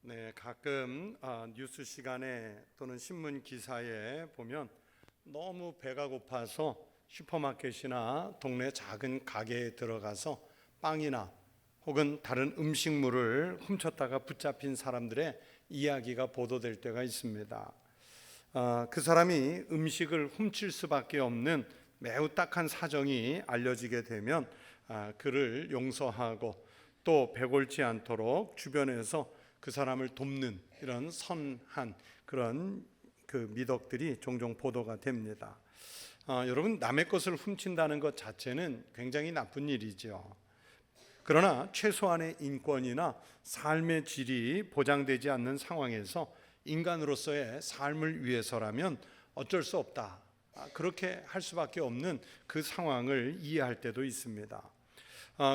네, 가끔 뉴스 시간에 또는 신문 기사에 보면 너무 배가 고파서 슈퍼마켓이나 동네 작은 가게에 들어가서 빵이나 혹은 다른 음식물을 훔쳤다가 붙잡힌 사람들의 이야기가 보도될 때가 있습니다. 그 사람이 음식을 훔칠 수밖에 없는 매우 딱한 사정이 알려지게 되면 그를 용서하고 또 배골지 않도록 주변에서 그 사람을 돕는 이런 선한 그런 그 미덕들이 종종 보도가 됩니다. 여러분, 남의 것을 훔친다는 것 자체는 굉장히 나쁜 일이죠. 그러나 최소한의 인권이나 삶의 질이 보장되지 않는 상황에서 인간으로서의 삶을 위해서라면 어쩔 수 없다, 그렇게 할 수밖에 없는 그 상황을 이해할 때도 있습니다.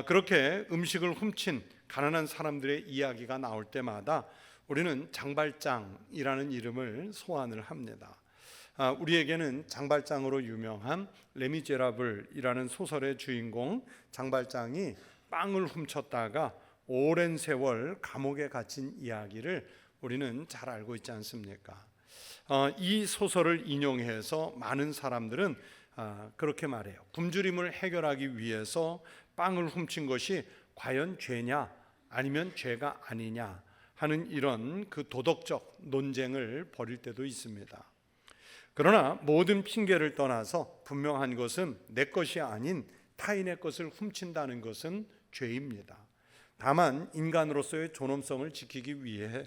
그렇게 음식을 훔친 가난한 사람들의 이야기가 나올 때마다 우리는 장발장이라는 이름을 소환을 합니다. 우리에게는 장발장으로 유명한 레미제라블이라는 소설의 주인공 장발장이 빵을 훔쳤다가 오랜 세월 감옥에 갇힌 이야기를 우리는 잘 알고 있지 않습니까? 이 소설을 인용해서 많은 사람들은 그렇게 말해요. 굶주림을 해결하기 위해서 빵을 훔친 것이 과연 죄냐 아니면 죄가 아니냐 하는 이런 그 도덕적 논쟁을 벌일 때도 있습니다. 그러나 모든 핑계를 떠나서 분명한 것은 내 것이 아닌 타인의 것을 훔친다는 것은 죄입니다. 다만 인간으로서의 존엄성을 지키기 위해,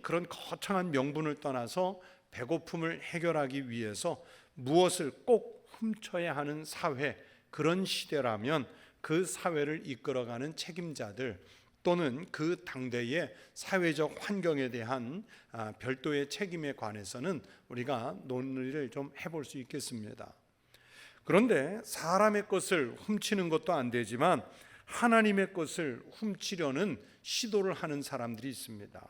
그런 거창한 명분을 떠나서 배고픔을 해결하기 위해서 무엇을 꼭 훔쳐야 하는 사회, 그런 시대라면 그 사회를 이끌어가는 책임자들 또는 그 당대의 사회적 환경에 대한 별도의 책임에 관해서는 우리가 논의를 좀 해볼 수 있겠습니다. 그런데 사람의 것을 훔치는 것도 안 되지만 하나님의 것을 훔치려는 시도를 하는 사람들이 있습니다.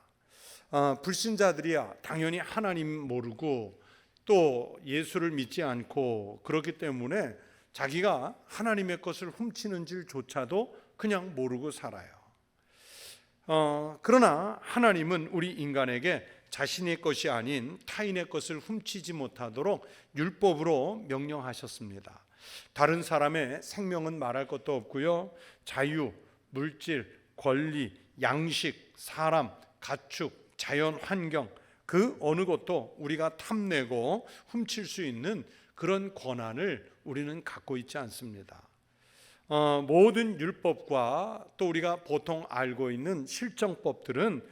불신자들이야 당연히 하나님 모르고 또 예수를 믿지 않고 그렇기 때문에 자기가 하나님의 것을 훔치는 줄조차도 그냥 모르고 살아요. 그러나 하나님은 우리 인간에게 자신의 것이 아닌 타인의 것을 훔치지 못하도록 율법으로 명령하셨습니다. 다른 사람의 생명은 말할 것도 없고요. 자유, 물질, 권리, 양식, 사람, 가축, 자연 환경, 그 어느 것도 우리가 탐내고 훔칠 수 있는 그런 권한을 우리는 갖고 있지 않습니다. 모든 율법과 또 우리가 보통 알고 있는 실정법들은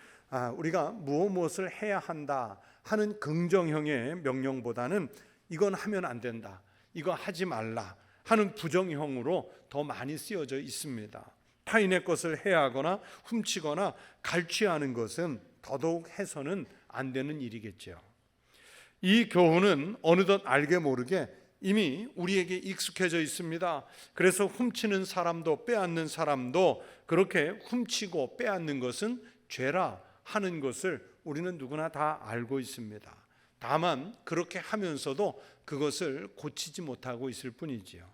우리가 무엇을 해야 한다 하는 긍정형의 명령보다는 이건 하면 안 된다, 이거 하지 말라 하는 부정형으로 더 많이 쓰여져 있습니다. 타인의 것을 해하거나 훔치거나 갈취하는 것은 더더욱 해서는 안 되는 일이겠죠. 이 교훈은 어느덧 알게 모르게 이미 우리에게 익숙해져 있습니다. 그래서 훔치는 사람도 빼앗는 사람도 그렇게 훔치고 빼앗는 것은 죄라 하는 것을 우리는 누구나 다 알고 있습니다. 다만 그렇게 하면서도 그것을 고치지 못하고 있을 뿐이지요.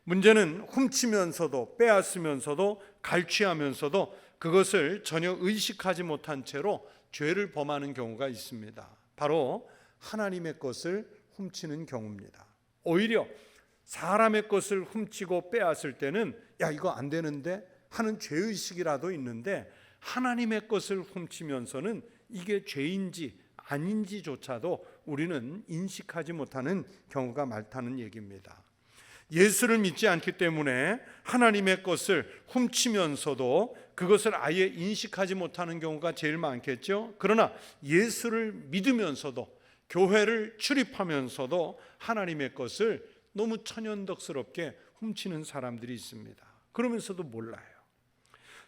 문제는 훔치면서도 빼앗으면서도 갈취하면서도 그것을 전혀 의식하지 못한 채로 죄를 범하는 경우가 있습니다. 바로 하나님의 것을 훔치는 경우입니다. 오히려 사람의 것을 훔치고 빼앗을 때는 이거 안 되는데 하는 죄의식이라도 있는데 하나님의 것을 훔치면서는 이게 죄인지 아닌지조차도 우리는 인식하지 못하는 경우가 많다는 얘기입니다. 예수를 믿지 않기 때문에 하나님의 것을 훔치면서도 그것을 아예 인식하지 못하는 경우가 제일 많겠죠. 그러나 예수를 믿으면서도 교회를 출입하면서도 하나님의 것을 너무 천연덕스럽게 훔치는 사람들이 있습니다. 그러면서도 몰라요.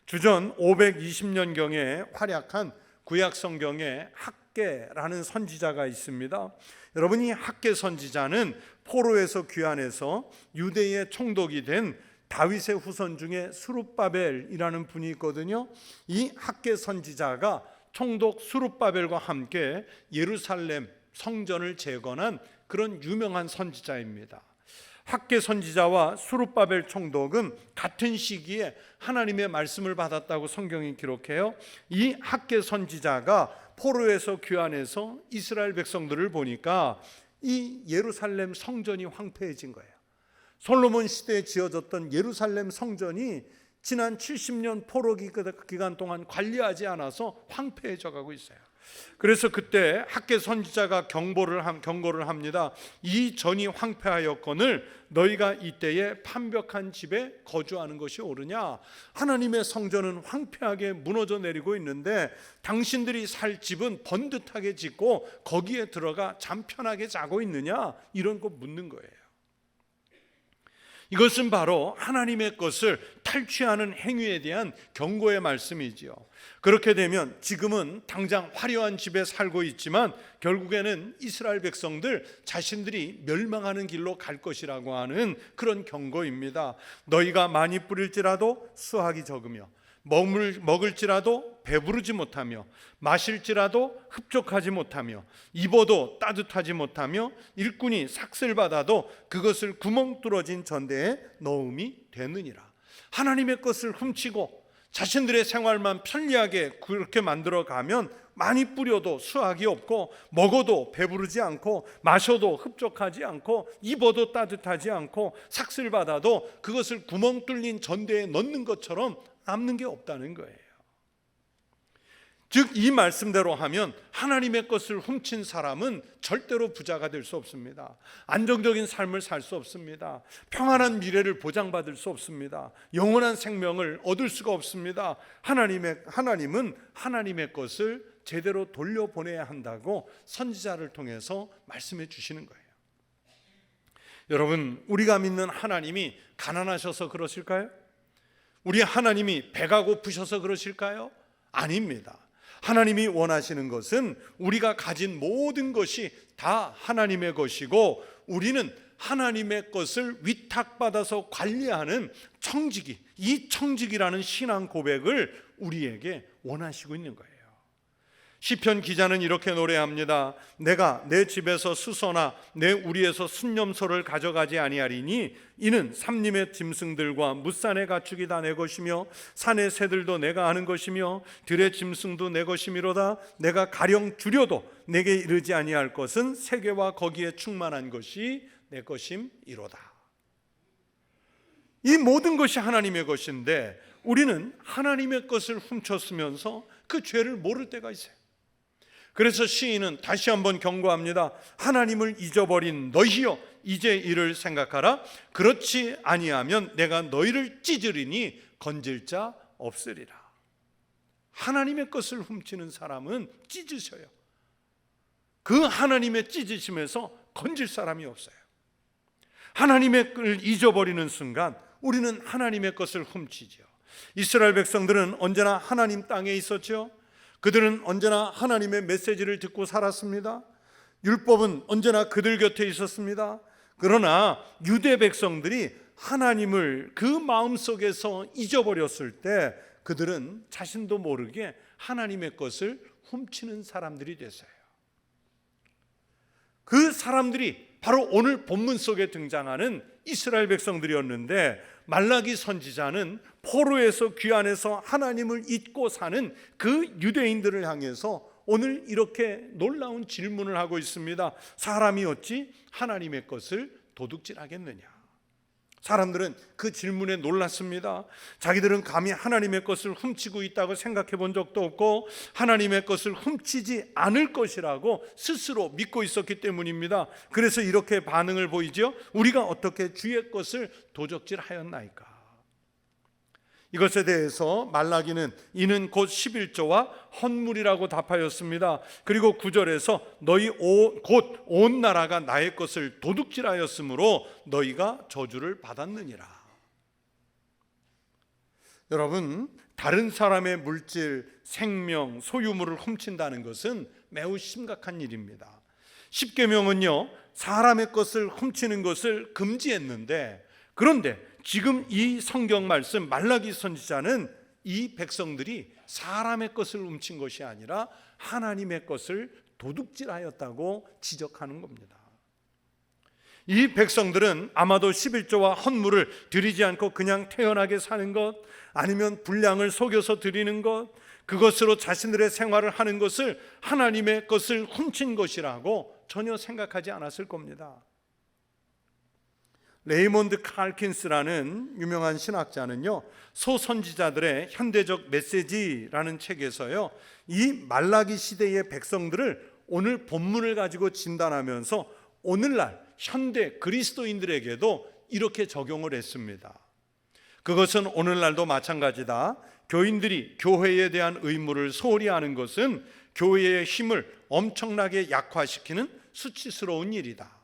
주전 520년경에 활약한 구약 성경에 학개라는 선지자가 있습니다. 여러분, 이 학개 선지자는 포로에서 귀환해서 유대의 총독이 된 다윗의 후손 중에 스룹바벨이라는 분이 있거든요. 이 학개 선지자가 총독 스룹바벨과 함께 예루살렘 성전을 재건한 그런 유명한 선지자입니다. 학개 선지자와 수룹바벨 총독은 같은 시기에 하나님의 말씀을 받았다고 성경이 기록해요. 이 학개 선지자가 포로에서 귀환해서 이스라엘 백성들을 보니까 이 예루살렘 성전이 황폐해진 거예요. 솔로몬 시대에 지어졌던 예루살렘 성전이 지난 70년 포로 기간 동안 관리하지 않아서 황폐해져 가고 있어요. 그래서 그때 학개 선지자가 경고를 합니다. 이 전이 황폐하였거늘 너희가 이때에 판벽한 집에 거주하는 것이 옳으냐? 하나님의 성전은 황폐하게 무너져 내리고 있는데 당신들이 살 집은 번듯하게 짓고 거기에 들어가 잠 편하게 자고 있느냐? 이런 거 묻는 거예요. 이것은 바로 하나님의 것을 탈취하는 행위에 대한 경고의 말씀이지요. 그렇게 되면 지금은 당장 화려한 집에 살고 있지만 결국에는 이스라엘 백성들 자신들이 멸망하는 길로 갈 것이라고 하는 그런 경고입니다. 너희가 많이 뿌릴지라도 수확이 적으며 먹을지라도 배부르지 못하며 마실지라도 흡족하지 못하며 입어도 따뜻하지 못하며 일꾼이 삭슬 받아도 그것을 구멍 뚫어진 전대에 넣음이 되느니라. 하나님의 것을 훔치고 자신들의 생활만 편리하게 그렇게 만들어 가면 많이 뿌려도 수확이 없고 먹어도 배부르지 않고 마셔도 흡족하지 않고 입어도 따뜻하지 않고 삭슬 받아도 그것을 구멍 뚫린 전대에 넣는 것처럼 남는 게 없다는 거예요. 즉 이 말씀대로 하면 하나님의 것을 훔친 사람은 절대로 부자가 될 수 없습니다. 안정적인 삶을 살 수 없습니다. 평안한 미래를 보장받을 수 없습니다. 영원한 생명을 얻을 수가 없습니다. 하나님은 하나님의 것을 제대로 돌려보내야 한다고 선지자를 통해서 말씀해 주시는 거예요. 여러분, 우리가 믿는 하나님이 가난하셔서 그러실까요? 우리 하나님이 배가 고프셔서 그러실까요? 아닙니다. 하나님이 원하시는 것은 우리가 가진 모든 것이 다 하나님의 것이고 우리는 하나님의 것을 위탁받아서 관리하는 청지기, 이 청지기라는 신앙 고백을 우리에게 원하시고 있는 거예요. 시편 기자는 이렇게 노래합니다. 내가 내 집에서 수소나 내 우리에서 순념소를 가져가지 아니하리니 이는 삼림의 짐승들과 무산의 가축이 다 내 것이며 산의 새들도 내가 아는 것이며 들의 짐승도 내 것이미로다. 내가 가령 줄여도 내게 이르지 아니할 것은 세계와 거기에 충만한 것이 내 것임이로다. 이 모든 것이 하나님의 것인데 우리는 하나님의 것을 훔쳤으면서 그 죄를 모를 때가 있어요. 그래서 시인은 다시 한번 경고합니다. 하나님을 잊어버린 너희여 이제 이를 생각하라. 그렇지 아니하면 내가 너희를 찢으리니 건질 자 없으리라. 하나님의 것을 훔치는 사람은 찢으셔요. 그 하나님의 찢으심에서 건질 사람이 없어요. 하나님의 것을 잊어버리는 순간 우리는 하나님의 것을 훔치죠. 이스라엘 백성들은 언제나 하나님 땅에 있었죠. 그들은 언제나 하나님의 메시지를 듣고 살았습니다. 율법은 언제나 그들 곁에 있었습니다. 그러나 유대 백성들이 하나님을 그 마음속에서 잊어버렸을 때 그들은 자신도 모르게 하나님의 것을 훔치는 사람들이 됐어요. 그 사람들이 바로 오늘 본문 속에 등장하는 이스라엘 백성들이었는데 말라기 선지자는 포로에서 귀환해서 하나님을 잊고 사는 그 유대인들을 향해서 오늘 이렇게 놀라운 질문을 하고 있습니다. 사람이 어찌 하나님의 것을 도둑질하겠느냐? 사람들은 그 질문에 놀랐습니다. 자기들은 감히 하나님의 것을 훔치고 있다고 생각해 본 적도 없고 하나님의 것을 훔치지 않을 것이라고 스스로 믿고 있었기 때문입니다. 그래서 이렇게 반응을 보이죠. 우리가 어떻게 주의 것을 도적질하였나이까? 이것에 대해서 말라기는 이는 곧 11조와 헌물이라고 답하였습니다. 그리고 9절에서 너희 곧 온 나라가 나의 것을 도둑질하였으므로 너희가 저주를 받았느니라. 여러분, 다른 사람의 물질, 생명, 소유물을 훔친다는 것은 매우 심각한 일입니다. 십계명은요, 사람의 것을 훔치는 것을 금지했는데 그런데 지금 이 성경 말씀 말라기 선지자는 이 백성들이 사람의 것을 훔친 것이 아니라 하나님의 것을 도둑질하였다고 지적하는 겁니다. 이 백성들은 아마도 11조와 헌물을 드리지 않고 그냥 태연하게 사는 것, 아니면 분량을 속여서 드리는 것, 그것으로 자신들의 생활을 하는 것을 하나님의 것을 훔친 것이라고 전혀 생각하지 않았을 겁니다. 레이몬드 칼킨스라는 유명한 신학자는요, 소선지자들의 현대적 메시지라는 책에서요, 이 말라기 시대의 백성들을 오늘 본문을 가지고 진단하면서 오늘날 현대 그리스도인들에게도 이렇게 적용을 했습니다. 그것은 오늘날도 마찬가지다. 교인들이 교회에 대한 의무를 소홀히 하는 것은 교회의 힘을 엄청나게 약화시키는 수치스러운 일이다.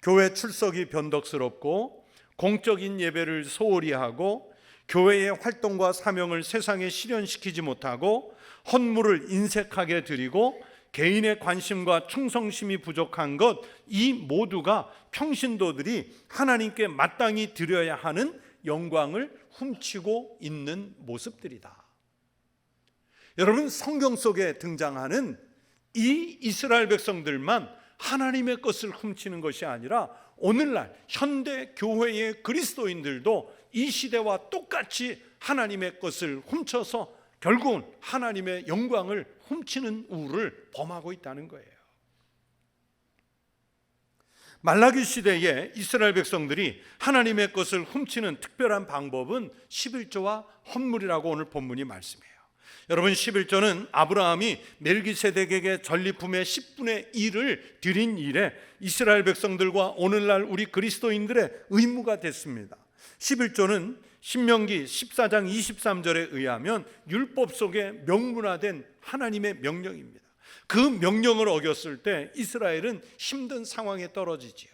교회 출석이 변덕스럽고 공적인 예배를 소홀히 하고 교회의 활동과 사명을 세상에 실현시키지 못하고 헌물을 인색하게 드리고 개인의 관심과 충성심이 부족한 것, 이 모두가 평신도들이 하나님께 마땅히 드려야 하는 영광을 훔치고 있는 모습들이다. 여러분, 성경 속에 등장하는 이 이스라엘 백성들만 하나님의 것을 훔치는 것이 아니라 오늘날 현대 교회의 그리스도인들도 이 시대와 똑같이 하나님의 것을 훔쳐서 결국은 하나님의 영광을 훔치는 우를 범하고 있다는 거예요. 말라기 시대에 이스라엘 백성들이 하나님의 것을 훔치는 특별한 방법은 11조와 헌물이라고 오늘 본문이 말씀해요. 여러분, 11조는 아브라함이 멜기세덱에게 전리품의 10분의 1을 드린 일에 이스라엘 백성들과 오늘날 우리 그리스도인들의 의무가 됐습니다. 11조는 신명기 14장 23절에 의하면 율법 속에 명문화된 하나님의 명령입니다. 그 명령을 어겼을 때 이스라엘은 힘든 상황에 떨어지지요.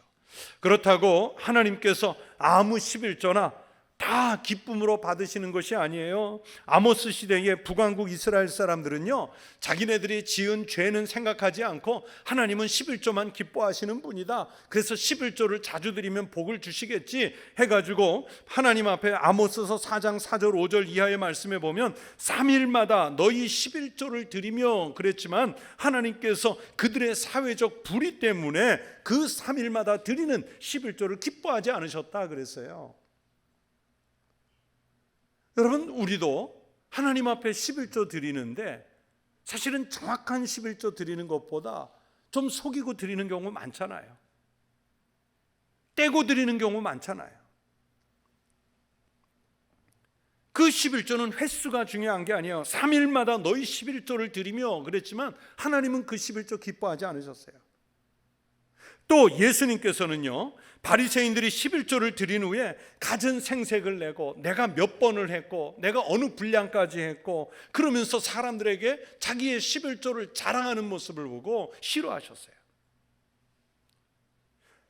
그렇다고 하나님께서 아무 11조나 다 기쁨으로 받으시는 것이 아니에요. 아모스 시대의 북왕국 이스라엘 사람들은요, 자기네들이 지은 죄는 생각하지 않고 하나님은 11조만 기뻐하시는 분이다, 그래서 11조를 자주 드리면 복을 주시겠지 해가지고 하나님 앞에 아모스서 4장 4절 5절 이하의 말씀에 보면 3일마다 너희 11조를 드리며 그랬지만 하나님께서 그들의 사회적 불의 때문에 그 3일마다 드리는 11조를 기뻐하지 않으셨다 그랬어요. 여러분, 우리도 하나님 앞에 11조 드리는데 사실은 정확한 11조 드리는 것보다 좀 속이고 드리는 경우 많잖아요. 떼고 드리는 경우 많잖아요. 그 11조는 횟수가 중요한 게 아니에요. 3일마다 너희 11조를 드리며 그랬지만 하나님은 그 11조 기뻐하지 않으셨어요. 또 예수님께서는요, 바리새인들이 11조를 드린 후에 갖은 생색을 내고 내가 몇 번을 했고 내가 어느 분량까지 했고 그러면서 사람들에게 자기의 11조를 자랑하는 모습을 보고 싫어하셨어요.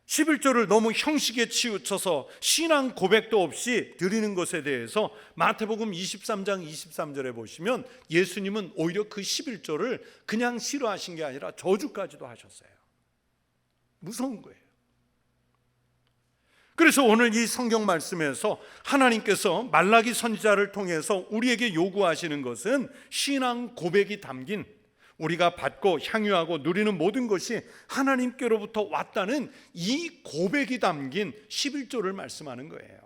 11조를 너무 형식에 치우쳐서 신앙 고백도 없이 드리는 것에 대해서 마태복음 23장 23절에 보시면 예수님은 오히려 그 11조를 그냥 싫어하신 게 아니라 저주까지도 하셨어요. 무서운 거예요. 그래서 오늘 이 성경 말씀에서 하나님께서 말라기 선지자를 통해서 우리에게 요구하시는 것은 신앙 고백이 담긴, 우리가 받고 향유하고 누리는 모든 것이 하나님께로부터 왔다는 이 고백이 담긴 11조를 말씀하는 거예요.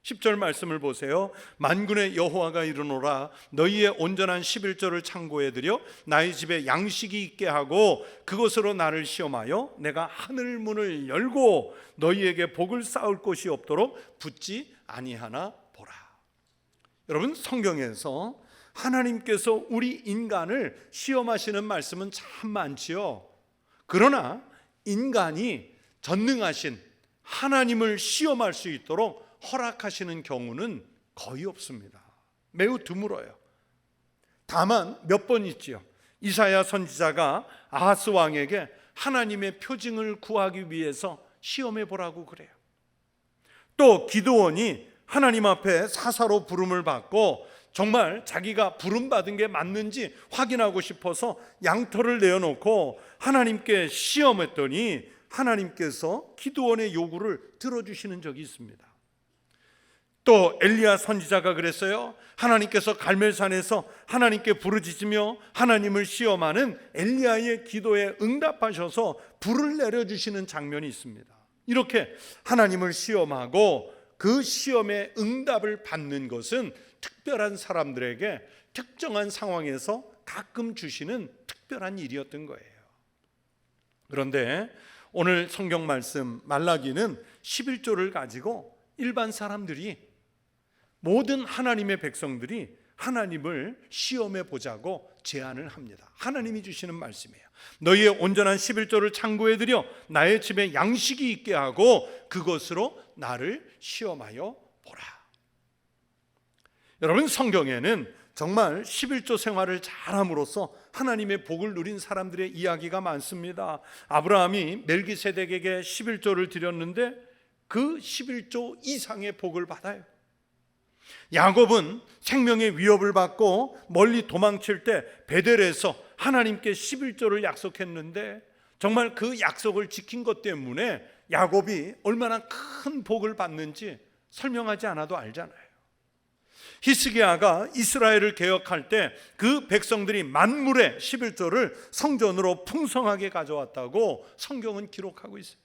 10절 말씀을 보세요. 만군의 여호와가 이르노라, 너희의 온전한 11조를 창고에 들여 나의 집에 양식이 있게 하고 그것으로 나를 시험하여 내가 하늘 문을 열고 너희에게 복을 쌓을 곳이 없도록 붙지 아니하나 보라. 여러분, 성경에서 하나님께서 우리 인간을 시험하시는 말씀은 참 많지요. 그러나 인간이 전능하신 하나님을 시험할 수 있도록 허락하시는 경우는 거의 없습니다. 매우 드물어요. 다만 몇 번 있지요. 이사야 선지자가 아하스 왕에게 하나님의 표징을 구하기 위해서 시험해 보라고 그래요. 또 기드온이 하나님 앞에 사사로 부름을 받고 정말 자기가 부름받은 게 맞는지 확인하고 싶어서 양털을 내어놓고 하나님께 시험했더니 하나님께서 기드온의 요구를 들어주시는 적이 있습니다. 또 엘리야 선지자가 그랬어요. 하나님께서 갈멜산에서 하나님께 부르짖으며 하나님을 시험하는 엘리야의 기도에 응답하셔서 불을 내려주시는 장면이 있습니다. 이렇게 하나님을 시험하고 그 시험에 응답을 받는 것은 특별한 사람들에게 특정한 상황에서 가끔 주시는 특별한 일이었던 거예요. 그런데 오늘 성경 말씀 말라기는 11조를 가지고 일반 사람들이, 모든 하나님의 백성들이 하나님을 시험해 보자고 제안을 합니다. 하나님이 주시는 말씀이에요. 너희의 온전한 11조를 창고에 들여 나의 집에 양식이 있게 하고 그것으로 나를 시험하여 보라. 여러분, 성경에는 정말 11조 생활을 잘함으로써 하나님의 복을 누린 사람들의 이야기가 많습니다. 아브라함이 멜기세덱에게 11조를 드렸는데 그 11조 이상의 복을 받아요. 야곱은 생명의 위협을 받고 멀리 도망칠 때 베델에서 하나님께 11조를 약속했는데 정말 그 약속을 지킨 것 때문에 야곱이 얼마나 큰 복을 받는지 설명하지 않아도 알잖아요. 히스기야가 이스라엘을 개혁할 때 그 백성들이 만물의 11조를 성전으로 풍성하게 가져왔다고 성경은 기록하고 있어요.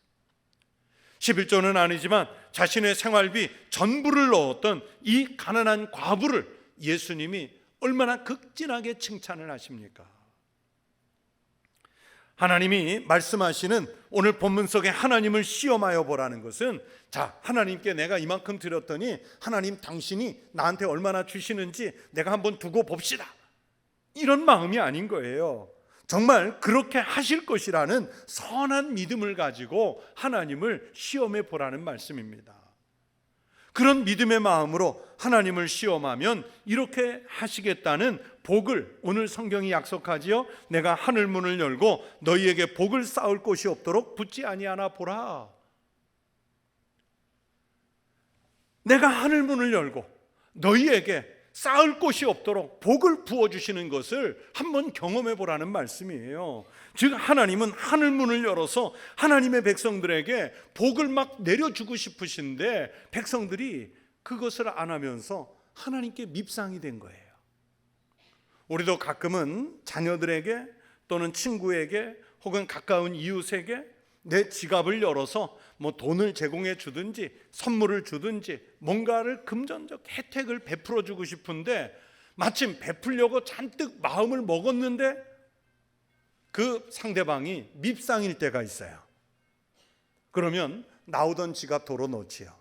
11조는 아니지만 자신의 생활비 전부를 넣었던 이 가난한 과부를 예수님이 얼마나 극진하게 칭찬을 하십니까? 하나님이 말씀하시는 오늘 본문 속에 하나님을 시험하여 보라는 것은, 자, 하나님께 내가 이만큼 드렸더니 하나님 당신이 나한테 얼마나 주시는지 내가 한번 두고 봅시다, 이런 마음이 아닌 거예요. 정말 그렇게 하실 것이라는 선한 믿음을 가지고 하나님을 시험해 보라는 말씀입니다. 그런 믿음의 마음으로 하나님을 시험하면 이렇게 하시겠다는 복을 오늘 성경이 약속하지요. 내가 하늘 문을 열고 너희에게 복을 쌓을 곳이 없도록 붙지 아니하나 보라. 내가 하늘 문을 열고 너희에게 쌓을 곳이 없도록 복을 부어주시는 것을 한번 경험해 보라는 말씀이에요. 즉 하나님은 하늘 문을 열어서 하나님의 백성들에게 복을 막 내려주고 싶으신데 백성들이 그것을 안 하면서 하나님께 밉상이 된 거예요. 우리도 가끔은 자녀들에게 또는 친구에게 혹은 가까운 이웃에게 내 지갑을 열어서 뭐 돈을 제공해 주든지 선물을 주든지 뭔가를 금전적 혜택을 베풀어 주고 싶은데 마침 베풀려고 잔뜩 마음을 먹었는데 그 상대방이 밉상일 때가 있어요. 그러면 나오던 지갑 도로 넣지요.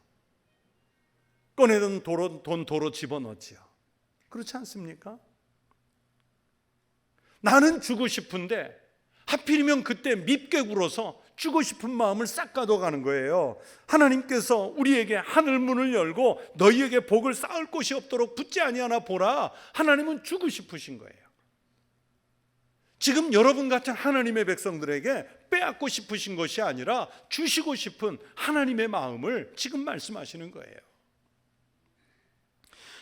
꺼내던 돈 도로 집어넣지요. 그렇지 않습니까? 나는 주고 싶은데 하필이면 그때 밉게 굴어서 주고 싶은 마음을 싹 가둬가는 거예요. 하나님께서 우리에게 하늘 문을 열고 너희에게 복을 쌓을 곳이 없도록 붙지 아니하나 보라. 하나님은 주고 싶으신 거예요. 지금 여러분 같은 하나님의 백성들에게 빼앗고 싶으신 것이 아니라 주시고 싶은 하나님의 마음을 지금 말씀하시는 거예요.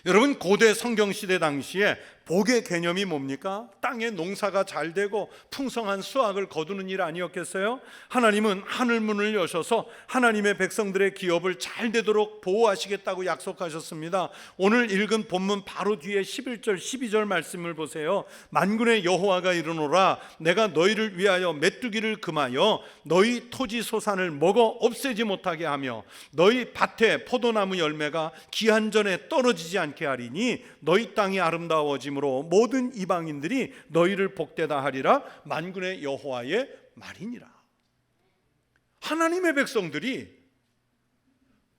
여러분, 고대 성경시대 당시에 복의 개념이 뭡니까? 땅에 농사가 잘 되고 풍성한 수확을 거두는 일 아니었겠어요? 하나님은 하늘문을 여셔서 하나님의 백성들의 기업을 잘 되도록 보호하시겠다고 약속하셨습니다. 오늘 읽은 본문 바로 뒤에 11절 12절 말씀을 보세요. 만군의 여호와가 이르노라 내가 너희를 위하여 메뚜기를 금하여 너희 토지 소산을 먹어 없애지 못하게 하며 너희 밭에 포도나무 열매가 기한 전에 떨어지지 않게 하리니 너희 땅이 아름다워짐으로 모든 이방인들이 너희를 복되다 하리라. 만군의 여호와의 말이니라. 하나님의 백성들이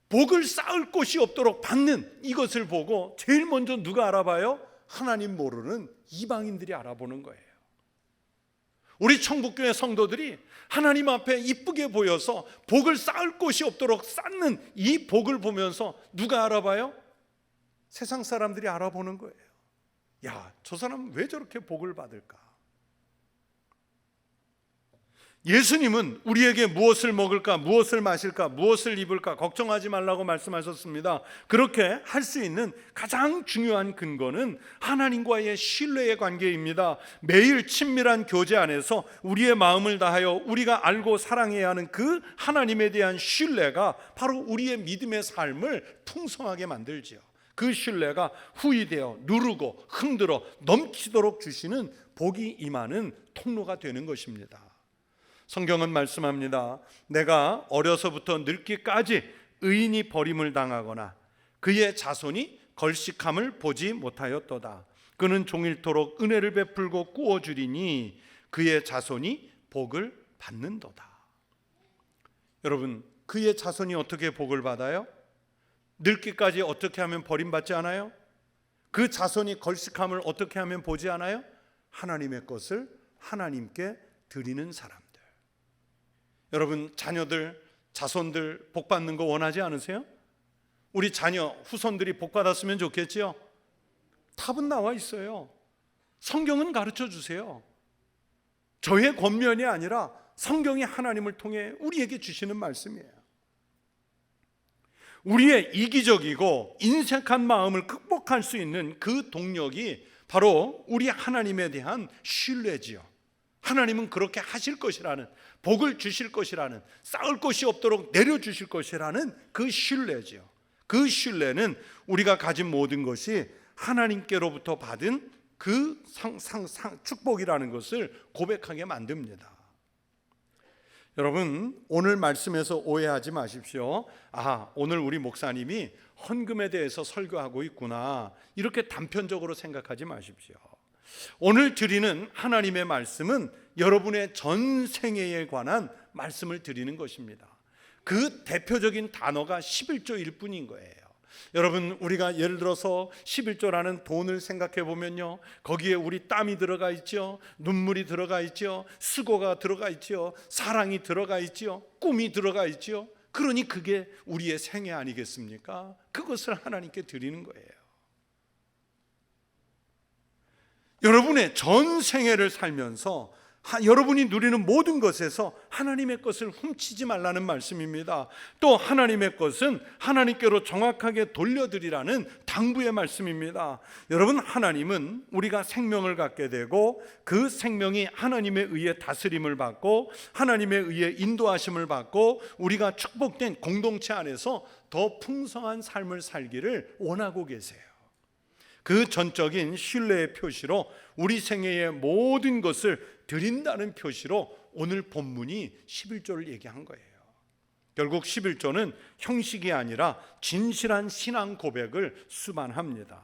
복을 쌓을 곳이 없도록 받는 이것을 보고 제일 먼저 누가 알아봐요? 하나님 모르는 이방인들이 알아보는 거예요. 우리 청북교회 성도들이 하나님 앞에 이쁘게 보여서 복을 쌓을 곳이 없도록 쌓는 이 복을 보면서 누가 알아봐요? 세상 사람들이 알아보는 거예요. 야, 저 사람은 왜 저렇게 복을 받을까? 예수님은 우리에게 무엇을 먹을까, 무엇을 마실까, 무엇을 입을까 걱정하지 말라고 말씀하셨습니다. 그렇게 할 수 있는 가장 중요한 근거는 하나님과의 신뢰의 관계입니다. 매일 친밀한 교제 안에서 우리의 마음을 다하여 우리가 알고 사랑해야 하는 그 하나님에 대한 신뢰가 바로 우리의 믿음의 삶을 풍성하게 만들지요. 그 신뢰가 후이되어 누르고 흔들어 넘치도록 주시는 복이 임하는 통로가 되는 것입니다. 성경은 말씀합니다. 내가 어려서부터 늙기까지 의인이 버림을 당하거나 그의 자손이 걸식함을 보지 못하였도다. 그는 종일토록 은혜를 베풀고 꾸어주리니 그의 자손이 복을 받는도다. 여러분, 그의 자손이 어떻게 복을 받아요? 늙기까지 어떻게 하면 버림받지 않아요? 그 자손이 걸식함을 어떻게 하면 보지 않아요? 하나님의 것을 하나님께 드리는 사람들. 여러분, 자녀들, 자손들 복 받는 거 원하지 않으세요? 우리 자녀, 후손들이 복 받았으면 좋겠지요? 답은 나와 있어요. 성경은 가르쳐 주세요. 저의 권면이 아니라 성경이 하나님을 통해 우리에게 주시는 말씀이에요. 우리의 이기적이고 인색한 마음을 극복할 수 있는 그 동력이 바로 우리 하나님에 대한 신뢰지요. 하나님은 그렇게 하실 것이라는, 복을 주실 것이라는, 쌓을 것이 없도록 내려주실 것이라는 그 신뢰지요. 그 신뢰는 우리가 가진 모든 것이 하나님께로부터 받은 그 축복이라는 것을 고백하게 만듭니다. 여러분, 오늘 말씀에서 오해하지 마십시오. 오늘 우리 목사님이 헌금에 대해서 설교하고 있구나, 이렇게 단편적으로 생각하지 마십시오. 오늘 드리는 하나님의 말씀은 여러분의 전 생애에 관한 말씀을 드리는 것입니다. 그 대표적인 단어가 11조일 뿐인 거예요. 여러분, 우리가 예를 들어서 11조라는 돈을 생각해 보면요, 거기에 우리 땀이 들어가 있죠, 눈물이 들어가 있죠, 수고가 들어가 있죠, 사랑이 들어가 있죠, 꿈이 들어가 있죠. 그러니 그게 우리의 생애 아니겠습니까? 그것을 하나님께 드리는 거예요. 여러분의 전 생애를 살면서 여러분이 누리는 모든 것에서 하나님의 것을 훔치지 말라는 말씀입니다. 또 하나님의 것은 하나님께로 정확하게 돌려드리라는 당부의 말씀입니다. 여러분, 하나님은 우리가 생명을 갖게 되고 그 생명이 하나님에 의해 다스림을 받고 하나님에 의해 인도하심을 받고 우리가 축복된 공동체 안에서 더 풍성한 삶을 살기를 원하고 계세요. 그 전적인 신뢰의 표시로 우리 생애의 모든 것을 드린다는 표시로 오늘 본문이 11조를 얘기한 거예요. 결국 11조는 형식이 아니라 진실한 신앙 고백을 수반합니다.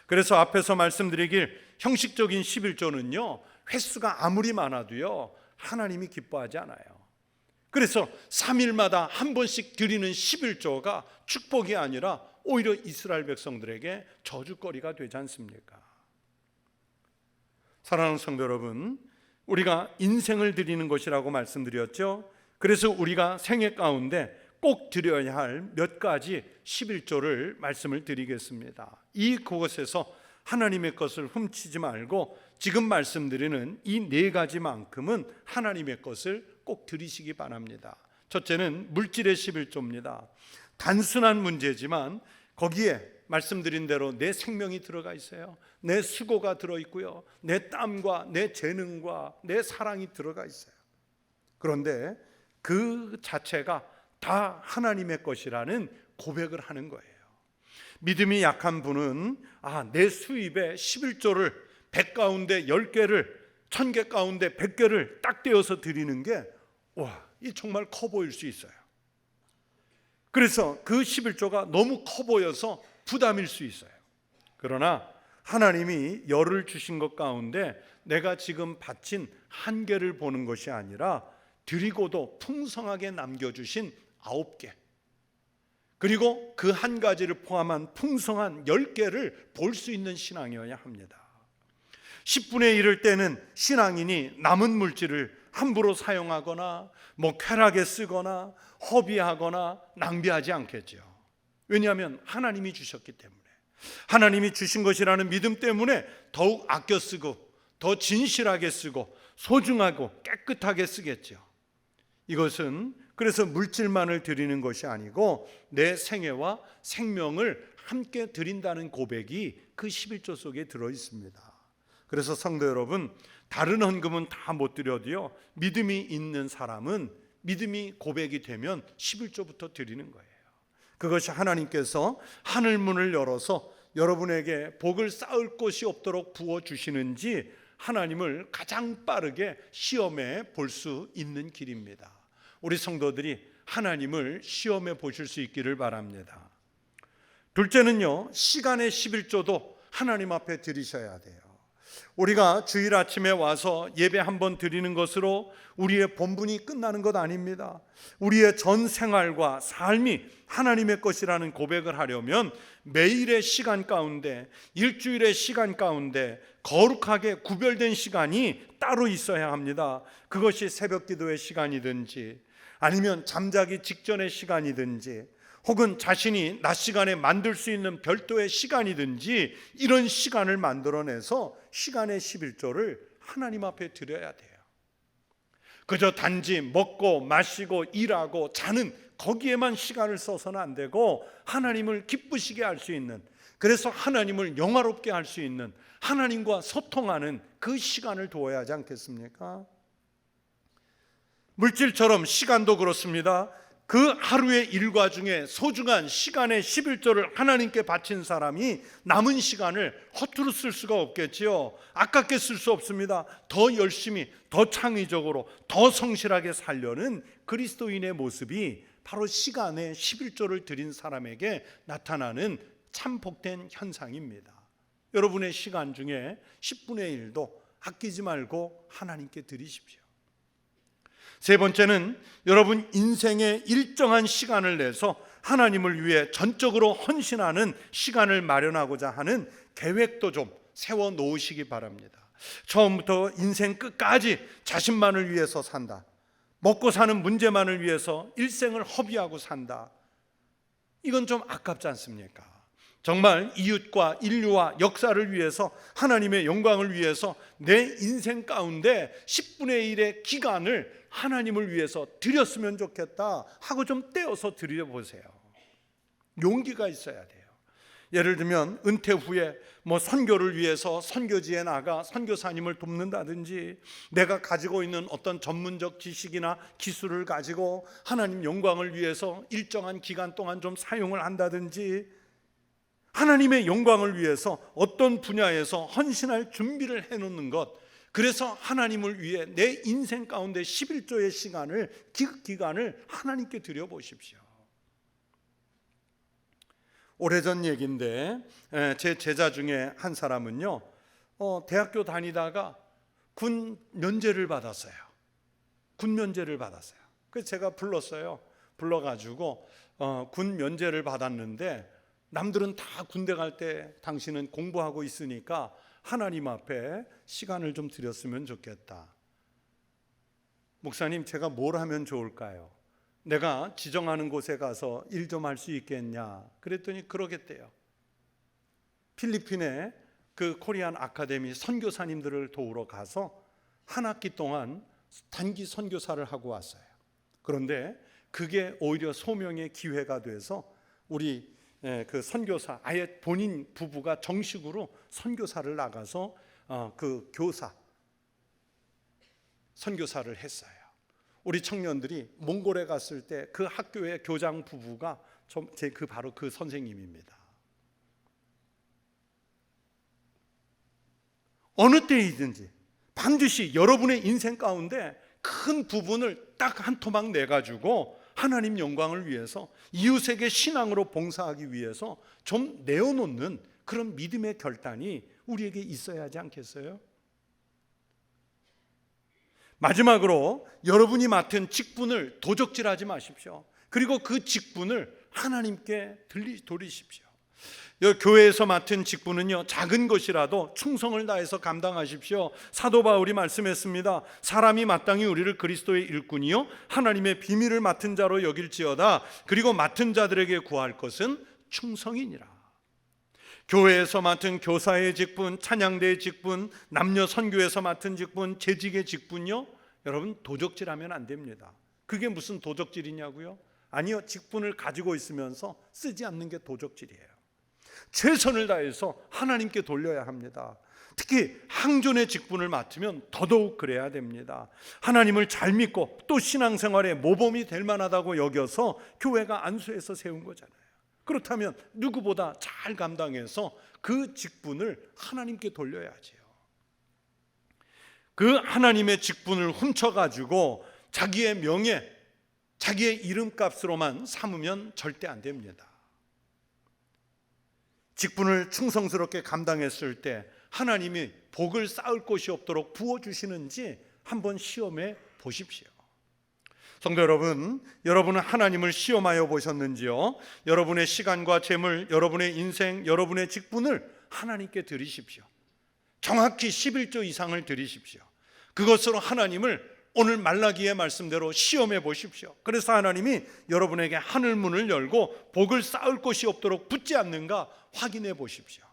그래서 앞에서 말씀드리길, 형식적인 11조는요, 횟수가 아무리 많아도요, 하나님이 기뻐하지 않아요. 그래서 3일마다 한 번씩 드리는 11조가 축복이 아니라 오히려 이스라엘 백성들에게 저주거리가 되지 않습니까? 사랑하는 성도 여러분, 우리가 인생을 드리는 것이라고 말씀드렸죠. 그래서 우리가 생애 가운데 꼭 드려야 할 몇 가지 11조를 말씀을 드리겠습니다. 그곳에서 하나님의 것을 훔치지 말고 지금 말씀드리는 이 네 가지만큼은 하나님의 것을 꼭 드리시기 바랍니다. 첫째는 물질의 11조입니다. 단순한 문제지만 거기에 말씀드린 대로 내 생명이 들어가 있어요. 내 수고가 들어있고요, 내 땀과 내 재능과 내 사랑이 들어가 있어요. 그런데 그 자체가 다 하나님의 것이라는 고백을 하는 거예요. 믿음이 약한 분은 내 수입의 11조를 100 가운데 10개를 1000개 가운데 100개를 딱 떼어서 드리는 게 이 정말 커 보일 수 있어요. 그래서 그 11조가 너무 커 보여서 부담일 수 있어요. 그러나 하나님이 열을 주신 것 가운데 내가 지금 바친 한 개를 보는 것이 아니라 드리고도 풍성하게 남겨주신 9개, 그리고 그 한 가지를 포함한 풍성한 10개를 볼 수 있는 신앙이어야 합니다. 10분의 1을 때는 신앙인이 남은 물질을 함부로 사용하거나 쾌락에 쓰거나 허비하거나 낭비하지 않겠죠. 왜냐하면 하나님이 주셨기 때문에, 하나님이 주신 것이라는 믿음 때문에 더욱 아껴 쓰고 더 진실하게 쓰고 소중하고 깨끗하게 쓰겠죠. 이것은 그래서 물질만을 드리는 것이 아니고 내 생애와 생명을 함께 드린다는 고백이 그 11조 속에 들어 있습니다. 그래서 성도 여러분, 다른 헌금은 다 못 드려도요, 믿음이 있는 사람은 믿음이 고백이 되면 11조부터 드리는 거예요. 그것이 하나님께서 하늘문을 열어서 여러분에게 복을 쌓을 곳이 없도록 부어주시는지 하나님을 가장 빠르게 시험해 볼 수 있는 길입니다. 우리 성도들이 하나님을 시험해 보실 수 있기를 바랍니다. 둘째는요, 시간의 11조도 하나님 앞에 드리셔야 돼요. 우리가 주일 아침에 와서 예배 한번 드리는 것으로 우리의 본분이 끝나는 것 아닙니다. 우리의 전 생활과 삶이 하나님의 것이라는 고백을 하려면 매일의 시간 가운데, 일주일의 시간 가운데 거룩하게 구별된 시간이 따로 있어야 합니다. 그것이 새벽 기도의 시간이든지, 아니면 잠자기 직전의 시간이든지, 혹은 자신이 낮 시간에 만들 수 있는 별도의 시간이든지, 이런 시간을 만들어내서 시간의 11조를 하나님 앞에 드려야 돼요. 그저 단지 먹고 마시고 일하고 자는 거기에만 시간을 써서는 안 되고, 하나님을 기쁘시게 할 수 있는, 그래서 하나님을 영화롭게 할 수 있는, 하나님과 소통하는 그 시간을 두어야 하지 않겠습니까? 물질처럼 시간도 그렇습니다. 그 하루의 일과 중에 소중한 시간의 11조를 하나님께 바친 사람이 남은 시간을 허투루 쓸 수가 없겠지요. 아깝게 쓸 수 없습니다. 더 열심히, 더 창의적으로, 더 성실하게 살려는 그리스도인의 모습이 바로 시간의 11조를 드린 사람에게 나타나는 참 복된 현상입니다. 여러분의 시간 중에 10분의 1도 아끼지 말고 하나님께 드리십시오. 세 번째는 여러분 인생의 일정한 시간을 내서 하나님을 위해 전적으로 헌신하는 시간을 마련하고자 하는 계획도 좀 세워 놓으시기 바랍니다. 처음부터 인생 끝까지 자신만을 위해서 산다, 먹고 사는 문제만을 위해서 일생을 허비하고 산다, 이건 좀 아깝지 않습니까? 정말 이웃과 인류와 역사를 위해서, 하나님의 영광을 위해서 내 인생 가운데 10분의 1의 기간을 하나님을 위해서 드렸으면 좋겠다 하고 좀 떼어서 드려보세요. 용기가 있어야 돼요. 예를 들면 은퇴 후에 선교를 위해서 선교지에 나가 선교사님을 돕는다든지, 내가 가지고 있는 어떤 전문적 지식이나 기술을 가지고 하나님 영광을 위해서 일정한 기간 동안 좀 사용을 한다든지, 하나님의 영광을 위해서 어떤 분야에서 헌신할 준비를 해놓는 것, 그래서 하나님을 위해 내 인생 가운데 11조의 시간을, 기간을 하나님께 드려보십시오. 오래전 얘기인데 제 제자 중에 한 사람은요, 대학교 다니다가 군 면제를 받았어요. 군 면제를 받았어요. 그래서 제가 불렀어요. 불러가지고 군 면제를 받았는데, 남들은 다 군대 갈 때 당신은 공부하고 있으니까 하나님 앞에 시간을 좀 드렸으면 좋겠다. 목사님, 제가 뭘 하면 좋을까요? 내가 지정하는 곳에 가서 일 좀 할 수 있겠냐? 그랬더니 그러겠대요. 필리핀에 그 코리안 아카데미 선교사님들을 도우러 가서 한 학기 동안 단기 선교사를 하고 왔어요. 그런데 그게 오히려 소명의 기회가 돼서 우리 그 선교사, 아예 본인 부부가 정식으로 선교사를 나가서 그 선교사를 했어요. 우리 청년들이 몽골에 갔을 때 그 학교의 교장 부부가 바로 그 선생님입니다. 어느 때이든지 반드시 여러분의 인생 가운데 큰 부분을 딱 한 토막 내가지고 하나님 영광을 위해서, 이웃에게 신앙으로 봉사하기 위해서 좀 내어놓는 그런 믿음의 결단이 우리에게 있어야 하지 않겠어요? 마지막으로 여러분이 맡은 직분을 도적질하지 마십시오. 그리고 그 직분을 하나님께 돌리십시오. 교회에서 맡은 직분은요, 작은 것이라도 충성을 다해서 감당하십시오. 사도 바울이 말씀했습니다. 사람이 마땅히 우리를 그리스도의 일꾼이요 하나님의 비밀을 맡은 자로 여길지어다. 그리고 맡은 자들에게 구할 것은 충성이니라. 교회에서 맡은 교사의 직분, 찬양대의 직분, 남녀 선교에서 맡은 직분, 재직의 직분요, 여러분 도적질하면 안 됩니다. 그게 무슨 도적질이냐고요? 아니요, 직분을 가지고 있으면서 쓰지 않는 게 도적질이에요. 최선을 다해서 하나님께 돌려야 합니다. 특히 항존의 직분을 맡으면 더더욱 그래야 됩니다. 하나님을 잘 믿고 또 신앙생활에 모범이 될 만하다고 여겨서 교회가 안수해서 세운 거잖아요. 그렇다면 누구보다 잘 감당해서 그 직분을 하나님께 돌려야지요. 그 하나님의 직분을 훔쳐가지고 자기의 명예, 자기의 이름값으로만 삼으면 절대 안 됩니다. 직분을 충성스럽게 감당했을 때 하나님이 복을 쌓을 곳이 없도록 부어주시는지 한번 시험해 보십시오. 성도 여러분, 여러분은 하나님을 시험하여 보셨는지요? 여러분의 시간과 재물, 여러분의 인생, 여러분의 직분을 하나님께 드리십시오. 정확히 11조 이상을 드리십시오. 그것으로 하나님을 오늘 말라기의 말씀대로 시험해 보십시오. 그래서 하나님이 여러분에게 하늘 문을 열고 복을 쌓을 곳이 없도록 붙지 않는가 확인해 보십시오.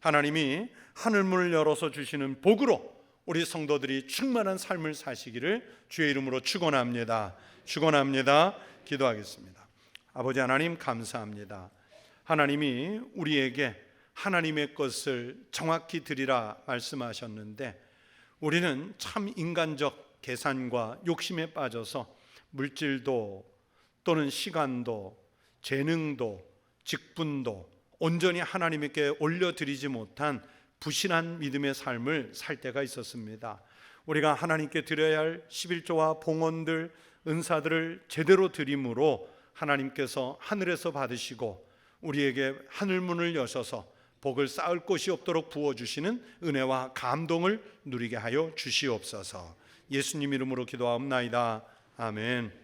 하나님이 하늘 문을 열어서 주시는 복으로 우리 성도들이 충만한 삶을 사시기를 주의 이름으로 축원합니다. 축원합니다. 기도하겠습니다. 아버지 하나님, 감사합니다. 하나님이 우리에게 하나님의 것을 정확히 드리라 말씀하셨는데 우리는 참 인간적 계산과 욕심에 빠져서 물질도 또는 시간도 재능도 직분도 온전히 하나님께 올려드리지 못한 부실한 믿음의 삶을 살 때가 있었습니다. 우리가 하나님께 드려야 할 11조와 봉헌들, 은사들을 제대로 드림으로 하나님께서 하늘에서 받으시고 우리에게 하늘문을 여셔서 복을 쌓을 곳이 없도록 부어주시는 은혜와 감동을 누리게 하여 주시옵소서. 예수님 이름으로 기도하옵나이다. 아멘.